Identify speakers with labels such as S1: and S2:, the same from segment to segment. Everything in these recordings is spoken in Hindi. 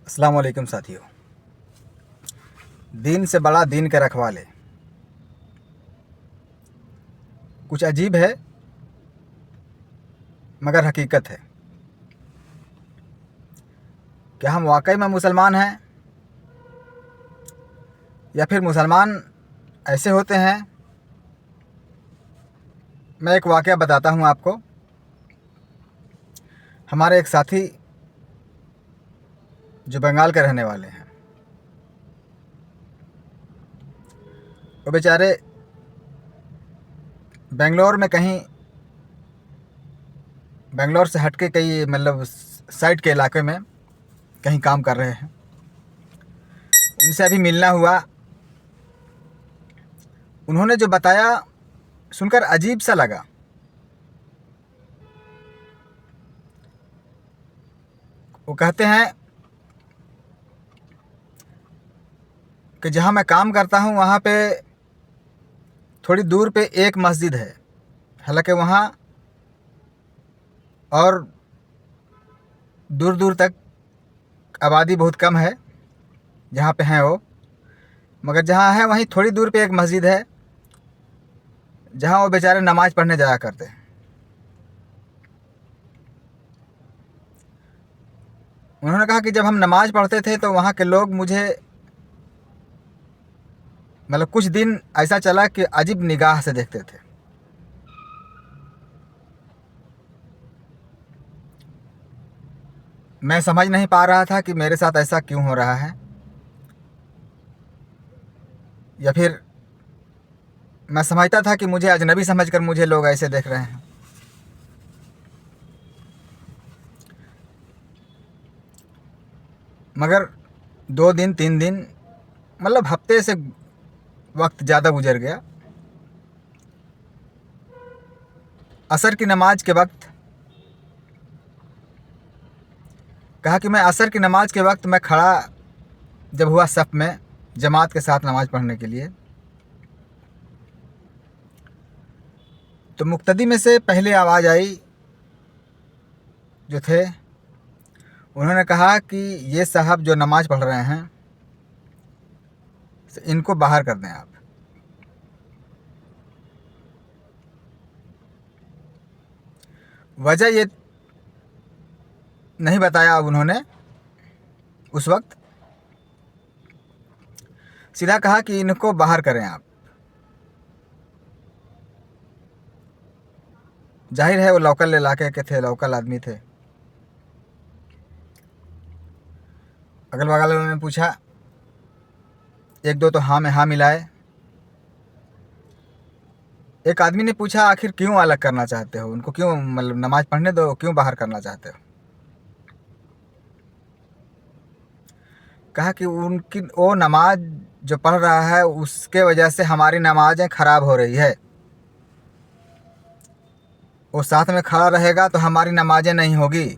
S1: अस्सलाम वालेकुम साथियों। दीन से बड़ा दीन के रखवाले। कुछ अजीब है मगर हकीकत है। क्या हम वाकई में मुसलमान हैं या फिर मुसलमान ऐसे होते हैं? मैं एक वाक़या बताता हूँ आपको। हमारे एक साथी जो बंगाल के रहने वाले हैं, वो बेचारे बेंगलोर में कहीं, बेंगलोर से हट के कई मतलब साइड के इलाके में कहीं काम कर रहे हैं। उनसे अभी मिलना हुआ। उन्होंने जो बताया सुनकर अजीब सा लगा। वो कहते हैं कि जहाँ मैं काम करता हूँ वहाँ पे थोड़ी दूर पे एक मस्जिद है। हालांकि वहाँ और दूर दूर तक आबादी बहुत कम है जहाँ पे हैं वो, मगर जहाँ है वहीं थोड़ी दूर पे एक मस्जिद है जहाँ वो बेचारे नमाज़ पढ़ने जाया करते हैं। उन्होंने कहा कि जब हम नमाज़ पढ़ते थे तो वहाँ के लोग मुझे मतलब कुछ दिन ऐसा चला कि अजीब निगाह से देखते थे। मैं समझ नहीं पा रहा था कि मेरे साथ ऐसा क्यों हो रहा है, या फिर मैं समझता था कि मुझे अजनबी समझकर मुझे लोग ऐसे देख रहे हैं। मगर 2 दिन 3 दिन मतलब हफ्ते से वक्त ज़्यादा गुजर गया। असर की नमाज के वक्त कहा कि मैं असर की नमाज के वक्त मैं खड़ा जब हुआ सफ़ में जमात के साथ नमाज़ पढ़ने के लिए, तो मुक्तदी में से पहले आवाज़ आई जो थे। उन्होंने कहा कि ये साहब जो नमाज़ पढ़ रहे हैं इनको बाहर कर दें आप। वजह ये नहीं बताया अब उन्होंने उस वक्त, सीधा कहा कि इनको बाहर करें आप। जाहिर है वो लोकल इलाके के थे, लोकल आदमी थे। अगल बगल वालों ने पूछा, एक दो तो हाँ में हाँ मिलाए। एक आदमी ने पूछा आखिर क्यों अलग करना चाहते हो उनको, क्यों मतलब नमाज पढ़ने दो, क्यों बाहर करना चाहते हो? कहा कि उनकी वो नमाज जो पढ़ रहा है उसके वजह से हमारी नमाजें ख़राब हो रही है। वो साथ में खड़ा रहेगा तो हमारी नमाजें नहीं होगी।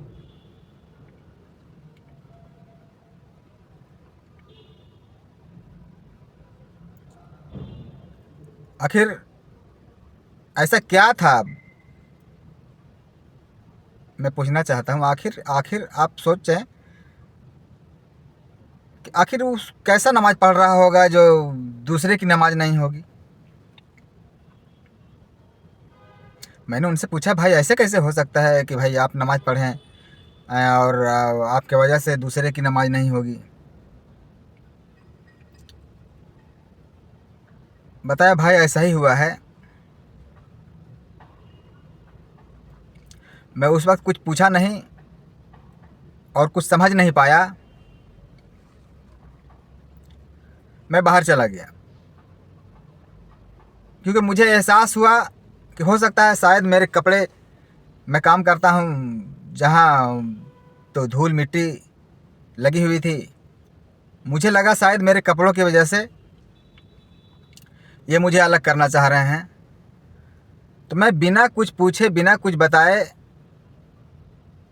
S1: आखिर ऐसा क्या था, मैं पूछना चाहता हूँ। आखिर आखिर आप सोचें कि आखिर उस कैसा नमाज पढ़ रहा होगा जो दूसरे की नमाज नहीं होगी। मैंने उनसे पूछा भाई ऐसे कैसे हो सकता है कि भाई आप नमाज़ पढ़ें और आपके वजह से दूसरे की नमाज नहीं होगी। बताया भाई ऐसा ही हुआ है। मैं उस वक्त कुछ पूछा नहीं और कुछ समझ नहीं पाया। मैं बाहर चला गया क्योंकि मुझे एहसास हुआ कि हो सकता है शायद मेरे कपड़े, मैं काम करता हूँ जहाँ तो धूल मिट्टी लगी हुई थी। मुझे लगा शायद मेरे कपड़ों की वजह से ये मुझे अलग करना चाह रहे हैं। तो मैं बिना कुछ पूछे बिना कुछ बताए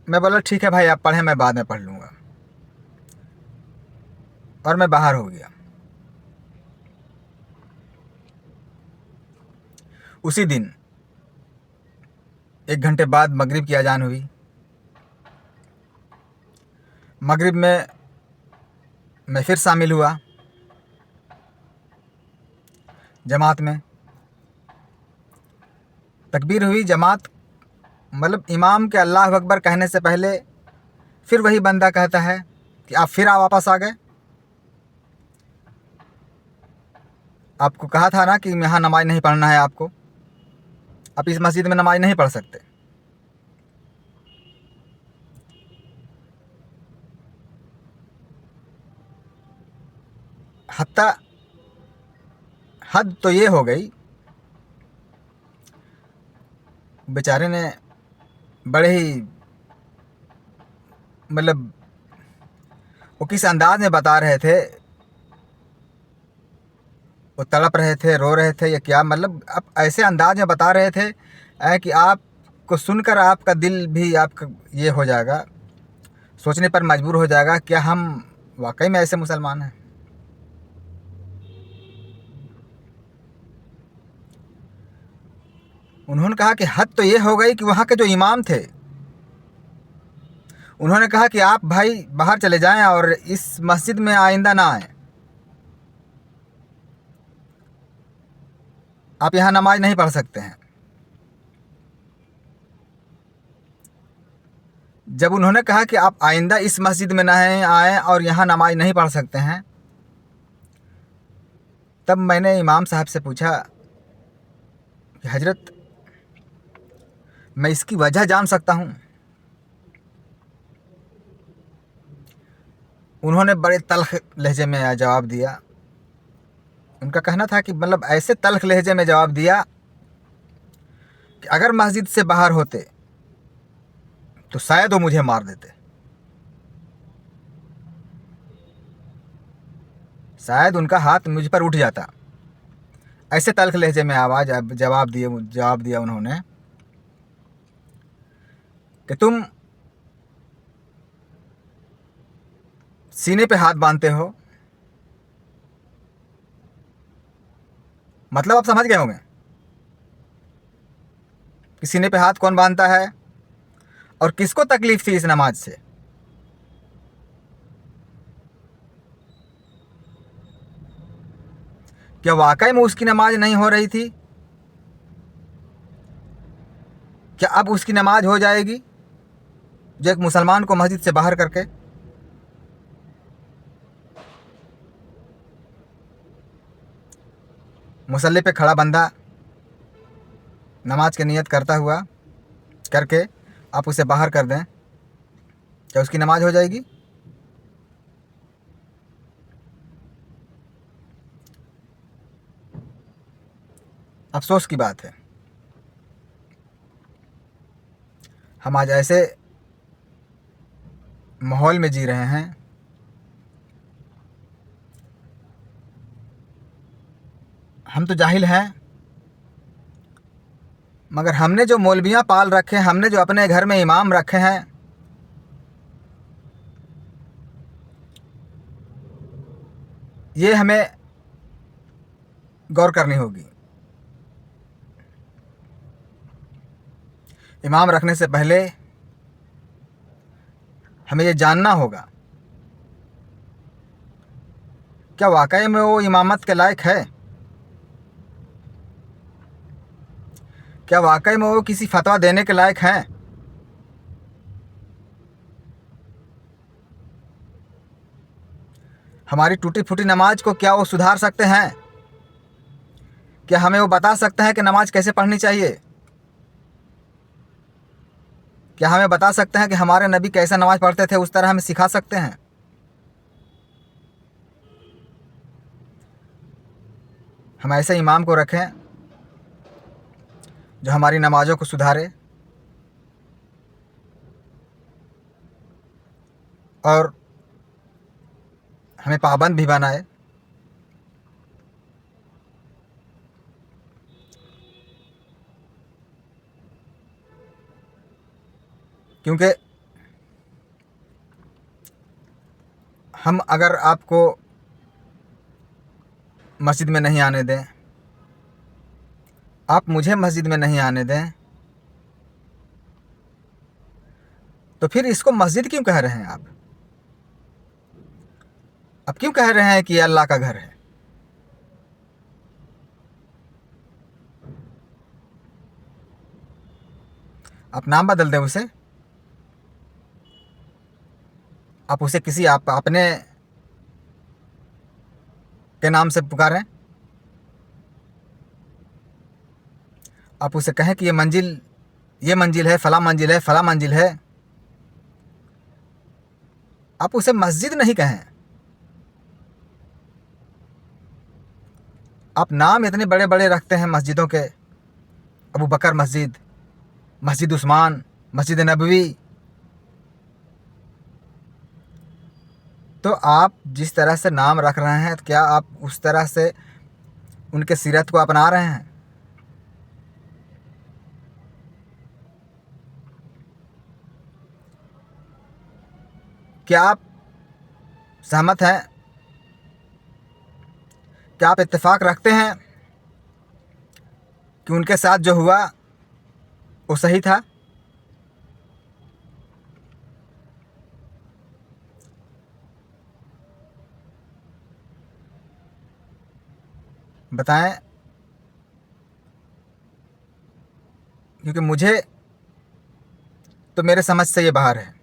S1: मैं बोला ठीक है भाई आप पढ़ें, मैं बाद में पढ़ लूँगा, और मैं बाहर हो गया। उसी दिन 1 घंटे बाद मगरिब की अजान हुई। मगरिब में मैं फिर शामिल हुआ जमात में। तकबीर हुई, जमात मतलब इमाम के अल्लाह अकबर कहने से पहले फिर वही बंदा कहता है कि आप वापस आ गए। आपको कहा था ना कि यहाँ नमाज नहीं पढ़ना है आपको, आप इस मस्जिद में नमाज नहीं पढ़ सकते। हत्ता हद तो ये हो गई, बेचारे ने बड़े ही मतलब वो किस अंदाज में बता रहे थे, वो तड़प रहे थे, रो रहे थे या क्या, मतलब आप ऐसे अंदाज में बता रहे थे कि आपको सुनकर आपका दिल भी आपका ये हो जाएगा, सोचने पर मजबूर हो जाएगा, क्या हम वाकई में ऐसे मुसलमान हैं। उन्होंने कहा कि हद तो ये हो गई कि वहाँ के जो इमाम थे उन्होंने कहा कि आप भाई बाहर चले जाएं और इस मस्जिद में आइंदा ना आएं, आप यहाँ नमाज नहीं पढ़ सकते हैं। जब उन्होंने कहा कि आप आइंदा इस मस्जिद में ना आएं और यहाँ नमाज नहीं पढ़ सकते हैं, तब मैंने इमाम साहब से पूछा कि हजरत, मैं इसकी वजह जान सकता हूँ? उन्होंने बड़े तल्ख लहजे में जवाब दिया। उनका कहना था कि मतलब ऐसे तल्ख लहजे में जवाब दिया कि अगर मस्जिद से बाहर होते तो शायद वो मुझे मार देते, शायद उनका हाथ मुझ पर उठ जाता। ऐसे तल्ख लहजे में जवाब दिया उन्होंने कि तुम सीने पे हाथ बांधते हो, मतलब आप समझ गए होंगे कि सीने पे हाथ कौन बांधता है और किसको तकलीफ थी इस नमाज से। क्या वाकई में उसकी नमाज नहीं हो रही थी? क्या अब उसकी नमाज हो जाएगी जो एक मुसलमान को मस्जिद से बाहर करके? मुसल्ले पे खड़ा बंदा नमाज की नियत करता हुआ करके आप उसे बाहर कर दें, क्या उसकी नमाज हो जाएगी? अफसोस की बात है, हम आज ऐसे माहौल में जी रहे हैं, हम तो जाहिल हैं, मगर हमने जो मौलवियाँ पाल रखे हैं, हमने जो अपने घर में इमाम रखे हैं, ये हमें गौर करनी होगी। इमाम रखने से पहले हमें ये जानना होगा क्या वाकई में वो इमामत के लायक है, क्या वाकई में वो किसी फतवा देने के लायक हैं। हमारी टूटी फूटी नमाज को क्या वो सुधार सकते हैं? क्या हमें वो बता सकते हैं कि नमाज कैसे पढ़नी चाहिए? क्या हमें बता सकते हैं कि हमारे नबी कैसे नमाज पढ़ते थे, उस तरह हमें सिखा सकते हैं? हम ऐसे इमाम को रखें जो हमारी नमाज़ों को सुधारे और हमें पाबंद भी बनाए। क्योंकि हम अगर आपको मस्जिद में नहीं आने दें, आप मुझे मस्जिद में नहीं आने दें, तो फिर इसको मस्जिद क्यों कह रहे हैं आप? अब क्यों कह रहे हैं कि ये अल्लाह का घर है? आप नाम बदल दें उसे, आप उसे किसी आप अपने के नाम से पुकारें। आप उसे कहें कि ये मंजिल है, फला मंजिल है, फला मंजिल है। आप उसे मस्जिद नहीं कहें। आप नाम इतने बड़े बड़े रखते हैं मस्जिदों के, अबू बकर मस्जिद, मस्जिद उस्मान, मस्जिद नबवी। तो आप जिस तरह से नाम रख रहे हैं, क्या आप उस तरह से उनके सीरत को अपना रहे हैं? क्या आप सहमत हैं? क्या आप इत्तेफाक रखते हैं कि उनके साथ जो हुआ वो सही था? बताएं, क्योंकि मुझे तो मेरे समझ से ये बाहर है।